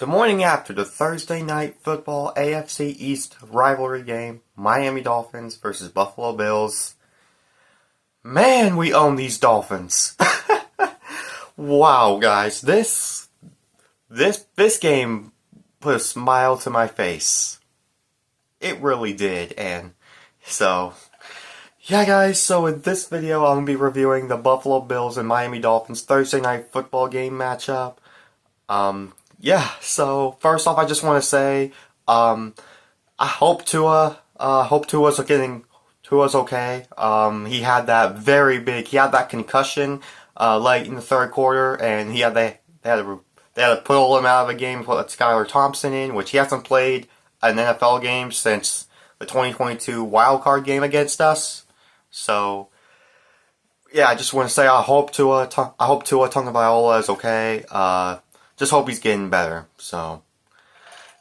The morning after the Thursday night football AFC East rivalry game, Miami Dolphins versus Buffalo Bills. Man, we own these Dolphins. Wow, guys, this game put a smile to my face. It really did, and so yeah, guys, so in this video I'm going to be reviewing the Buffalo Bills and Miami Dolphins Thursday night football game matchup. Yeah, so first off, I just want to say, I hope Tua's okay. He had that concussion, late in the third quarter, and they had to pull him out of the game, put Skylar Thompson in, which he hasn't played an NFL game since the 2022 wildcard game against us. So, yeah, I just want to say I hope Tua Tagovailoa is okay. Just hope he's getting better. So,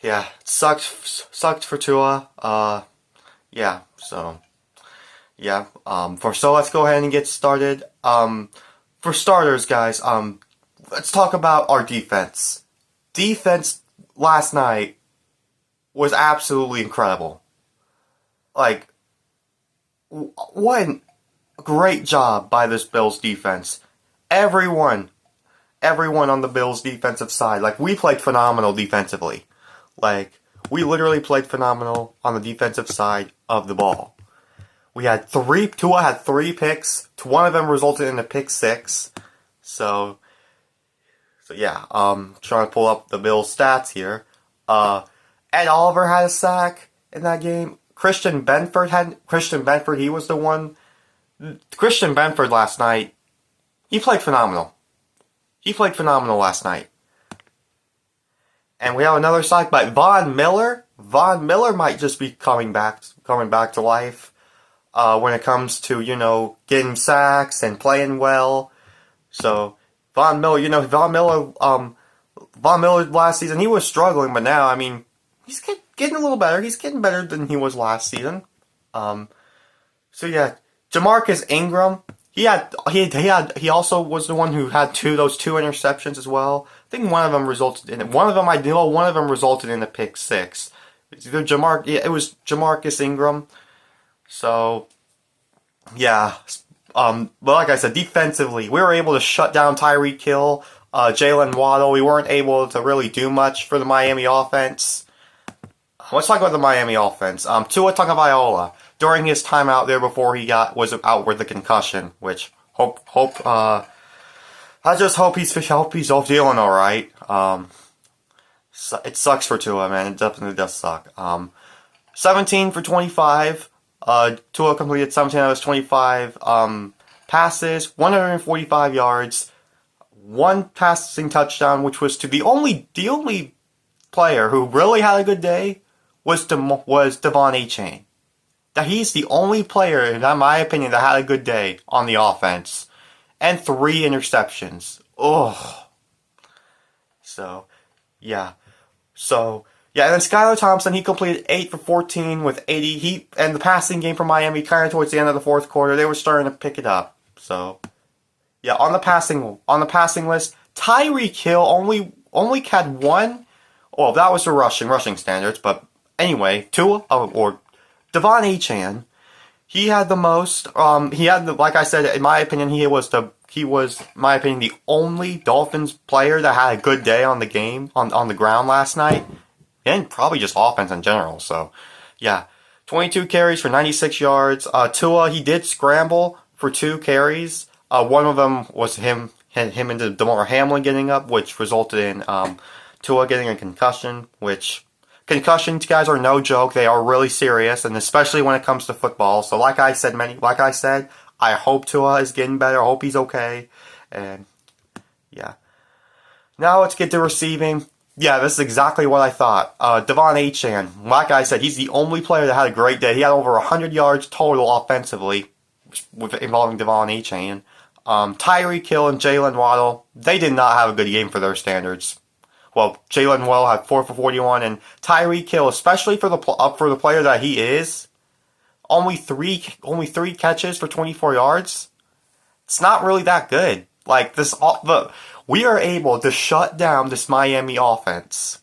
yeah, it sucked for Tua. Yeah. So, yeah. So let's go ahead and get started. For starters, guys, let's talk about our defense. Defense last night was absolutely incredible. Like, what a great job by this Bills defense. Everyone on the Bills defensive side, like, we played phenomenal defensively. Like, we literally played phenomenal on the defensive side of the ball. Tua had 3 picks. One of them resulted in a pick 6. So yeah, trying to pull up the Bills stats here. Ed Oliver had a sack in that game. Christian Benford, he was the one. Christian Benford last night, he played phenomenal. He played phenomenal last night. And we have another sack by Von Miller. Von Miller might just be coming back to life when it comes to, getting sacks and playing well. So Von Miller, Von Miller last season, he was struggling, but now, I mean, he's getting a little better. He's getting better than he was last season. So yeah, Jamarcus Ingram, he also was the one who had those two interceptions as well. I think one of them resulted in a pick 6. It was Jamarcus Ingram. So yeah, but like I said, defensively, we were able to shut down Tyreek Hill, Jalen Waddle. We weren't able to really do much for the Miami offense. Let's talk about the Miami offense. Tua Tagovailoa, during his time out there before he was out with the concussion, which I just hope he's feeling all right. It sucks for Tua, man. It definitely does suck. 17 for 25. Tua completed 17 out of his 25 passes, 145 yards, 1 passing touchdown, which was to the only player who really had a good day was Devon Achane. That he's the only player, in my opinion, that had a good day on the offense. And 3 interceptions. Ugh. So, yeah. And then Skylar Thompson, he completed 8 for 14 with 80. And the passing game for Miami, kind of towards the end of the fourth quarter, they were starting to pick it up. So, yeah, on the passing list, Tyreek Hill only had 1. Well, that was the rushing standards, but anyway, Tua or Devon Achane, he had the most. Like I said, in my opinion, he was the only Dolphins player that had a good day on the ground last night, and probably just offense in general. So, yeah, 22 carries for 96 yards. Tua, he did scramble for 2 carries. One of them was him into DeMar Hamlin getting up, which resulted in Tua getting a concussion, which concussions, guys, are no joke. They are really serious, and especially when it comes to football. So like I said, I hope Tua is getting better. I hope he's okay. And yeah. Now let's get to receiving. Yeah, this is exactly what I thought. Devon Achane, like I said, he's the only player that had a great day. He had over 100 yards total offensively involving Devon Achane. Tyreek Hill and Jalen Waddle, they did not have a good game for their standards. Well, Jalen Waddle had 4 for 41, and Tyreek Hill, especially for the player that he is, only three catches for 24 yards. It's not really that good. Like we are able to shut down this Miami offense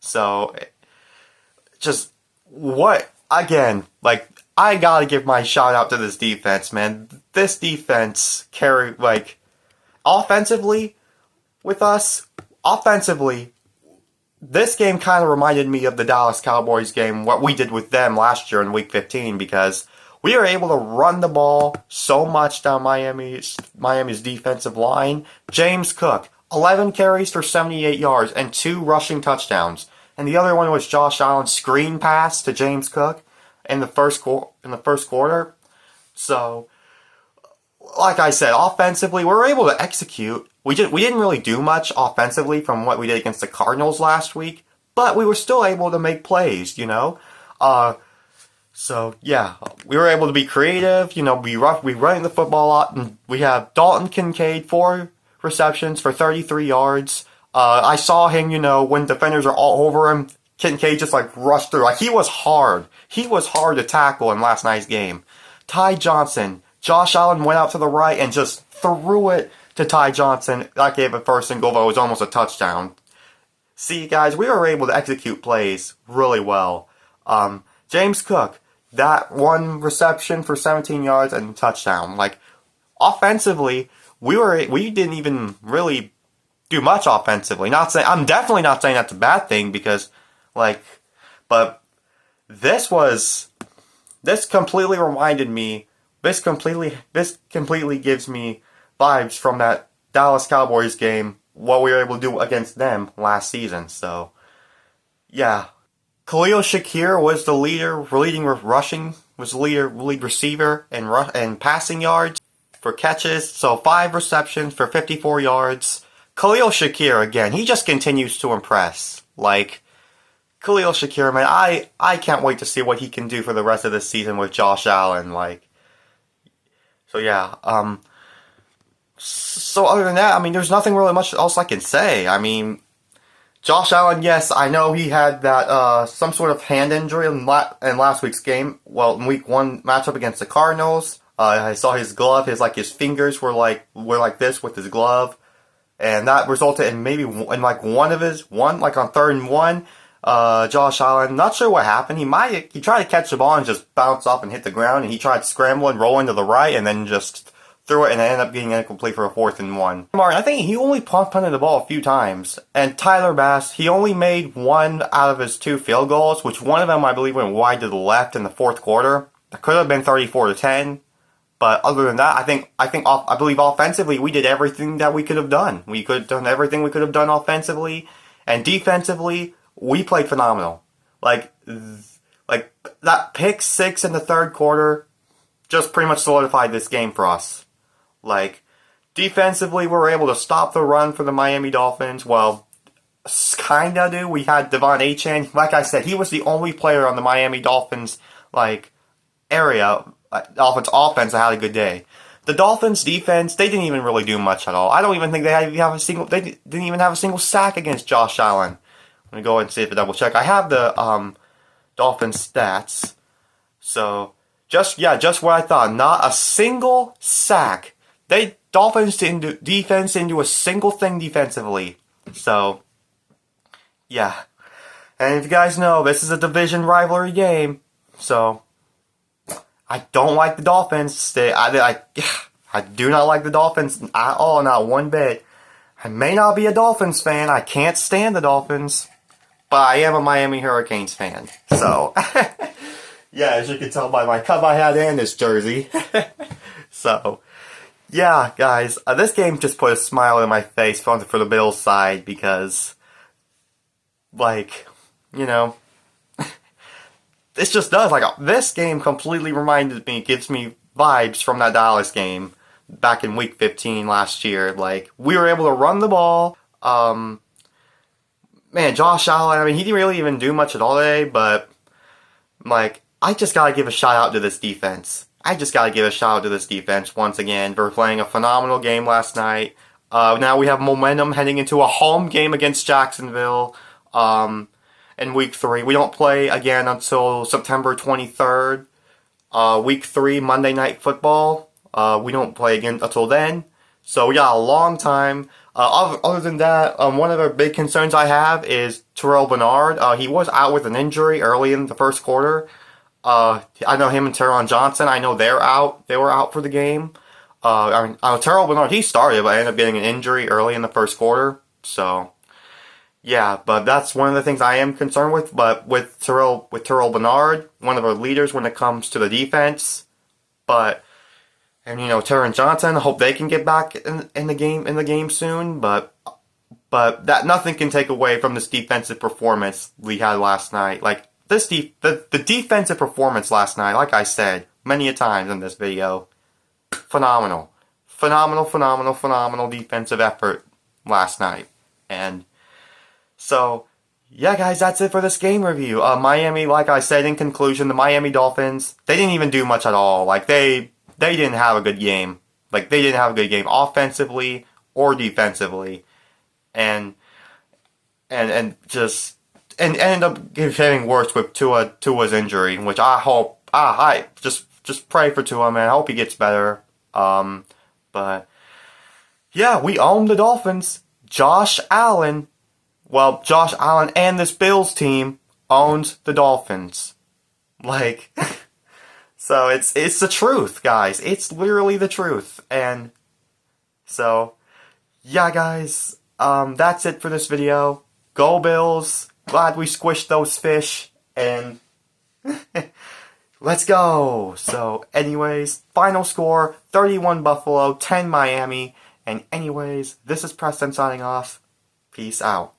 So, just, what, again, like, I gotta give my shout out to this defense, man. This defense carried, like, offensively, with us, offensively, this game kind of reminded me of the Dallas Cowboys game, what we did with them last year in Week 15, because we were able to run the ball so much down Miami's defensive line. James Cook, 11 carries for 78 yards and 2 rushing touchdowns. And the other one was Josh Allen's screen pass to James Cook in the first quarter. So, like I said, offensively, we were able to execute. We didn't really do much offensively from what we did against the Cardinals last week, but we were still able to make plays, you know? So, yeah, we were able to be creative, you know, we run the football a lot, and we have Dalton Kincaid, 4 receptions for 33 yards. I saw him, you know, when defenders are all over him, Kincaid just, like, rushed through. Like, he was hard. He was hard to tackle in last night's game. Ty Johnson, Josh Allen went out to the right and just threw it to Ty Johnson. That gave a first and goal, but it was almost a touchdown. See, guys, we were able to execute plays really well. James Cook, that 1 reception for 17 yards and touchdown. Like, offensively, we didn't even really do much offensively. I'm definitely not saying that's a bad thing, because, like, but this completely reminded me. This completely gives me vibes from that Dallas Cowboys game, what we were able to do against them last season. So, yeah. Khalil Shakir was the lead receiver and passing yards for catches. So 5 receptions for 54 yards. Khalil Shakir, again, he just continues to impress. Like, Khalil Shakir, man, I can't wait to see what he can do for the rest of this season with Josh Allen. Like, so yeah, so other than that, I mean, there's nothing really much else I can say. I mean, Josh Allen, yes, I know he had that, some sort of hand injury in last week's game. Well, in Week 1 matchup against the Cardinals, I saw his glove, his fingers were like this with his glove. And that resulted in maybe on 3rd and 1, Josh Allen, not sure what happened. He tried to catch the ball and just bounce off and hit the ground, and he tried scrambling, rolling to the right, and then just threw it, and it ended up getting incomplete for a 4th and 1. Martin, I think he only punted the ball a few times. And Tyler Bass, he only made 1 out of his 2 field goals, which one of them, I believe, went wide to the left in the 4th quarter. That could have been 34-10. But other than that, I believe offensively, we did everything that we could have done. We could have done everything we could have done offensively. And defensively, we played phenomenal. Like that pick 6 in the 3rd quarter just pretty much solidified this game for us. Like, defensively, we were able to stop the run for the Miami Dolphins. Well, kinda do. We had Devon Achane. Like I said, he was the only player on the Miami Dolphins, like, area, Dolphins offense that had a good day. The Dolphins defense, they didn't even really do much at all. I don't even think they didn't even have a single sack against Josh Allen. Let me go ahead and see if I double check. I have the Dolphins stats. So, just what I thought. Not a single sack. Dolphins didn't do a single thing defensively. So, yeah. And if you guys know, this is a division rivalry game. So, I don't like the Dolphins. I do not like the Dolphins at all, not one bit. I may not be a Dolphins fan. I can't stand the Dolphins. But I am a Miami Hurricanes fan. So, yeah, as you can tell by my cut I had and this jersey. So, yeah, guys, this game just put a smile on my face for the Bills side because, like, you know, this just does. Like, this game completely gives me vibes from that Dallas game back in Week 15 last year. Like, we were able to run the ball. Man, Josh Allen, I mean, he didn't really even do much at all today, but, like, I just gotta give a shout out to this defense. Once again for playing a phenomenal game last night. Now we have momentum heading into a home game against Jacksonville in Week 3. We don't play again until September 23rd. Week 3, Monday Night Football. We don't play again until then. So we got a long time. Other than that, one of the big concerns I have is Terrell Bernard. He was out with an injury early in the first quarter. I know him and Teron Johnson. I know they're out. They were out for the game. Terrell Bernard, he started, but ended up getting an injury early in the first quarter. So, yeah, but that's one of the things I am concerned with. But with Terrell Bernard, one of our leaders when it comes to the defense. And Teron Johnson, I hope they can get back in the game soon. But that nothing can take away from this defensive performance we had last night. Like the defensive performance last night, like I said many a times in this video, phenomenal defensive effort last night. And so, yeah, guys, that's it for this game review. Miami, like I said in conclusion, the Miami Dolphins, they didn't even do much at all. Like they didn't have a good game. Like they didn't have a good game offensively or defensively, and ended up getting worse with Tua's injury, which I hope I just pray for Tua, man. I hope he gets better. But yeah, we own the Dolphins. Josh Allen and this Bills team owns the Dolphins. Like, so it's the truth, guys. It's literally the truth. And so, yeah, guys, that's it for this video. Go Bills. Glad we squished those fish. And let's go. So, anyways, final score, 31 Buffalo, 10 Miami. And anyways, this is Preston signing off. Peace out.